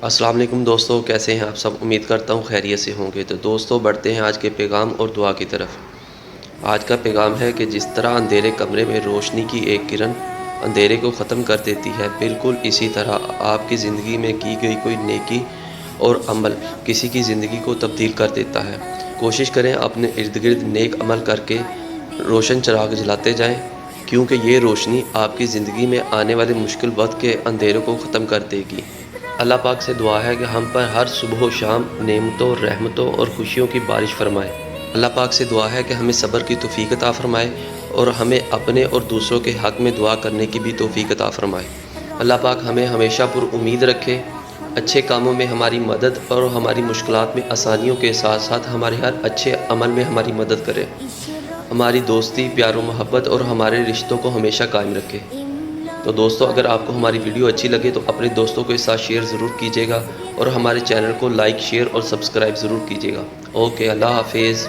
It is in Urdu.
السلام علیکم دوستو، کیسے ہیں آپ سب؟ امید کرتا ہوں خیریت سے ہوں گے۔ تو دوستو بڑھتے ہیں آج کے پیغام اور دعا کی طرف۔ آج کا پیغام ہے کہ جس طرح اندھیرے کمرے میں روشنی کی ایک کرن اندھیرے کو ختم کر دیتی ہے، بالکل اسی طرح آپ کی زندگی میں کی گئی کوئی نیکی اور عمل کسی کی زندگی کو تبدیل کر دیتا ہے۔ کوشش کریں اپنے ارد گرد نیک عمل کر کے روشن چراغ جلاتے جائیں، کیونکہ یہ روشنی آپ کی زندگی میں آنے والے مشکل وقت کے اندھیروں کو ختم کر دے گی۔ اللہ پاک سے دعا ہے کہ ہم پر ہر صبح و شام نعمتوں، رحمتوں اور خوشیوں کی بارش فرمائے۔ اللہ پاک سے دعا ہے کہ ہمیں صبر کی توفیق عطا فرمائے اور ہمیں اپنے اور دوسروں کے حق میں دعا کرنے کی بھی توفیق عطا فرمائے۔ اللہ پاک ہمیں ہمیشہ پر امید رکھے، اچھے کاموں میں ہماری مدد اور ہماری مشکلات میں آسانیوں کے ساتھ ساتھ ہمارے ہر اچھے عمل میں ہماری مدد کرے، ہماری دوستی، پیار و محبت اور ہمارے رشتوں کو ہمیشہ قائم رکھے۔ تو دوستو، اگر آپ کو ہماری ویڈیو اچھی لگے تو اپنے دوستوں کے ساتھ شیئر ضرور کیجیے گا اور ہمارے چینل کو لائک، شیئر اور سبسکرائب ضرور کیجیے گا۔ اوکے، اللہ حافظ۔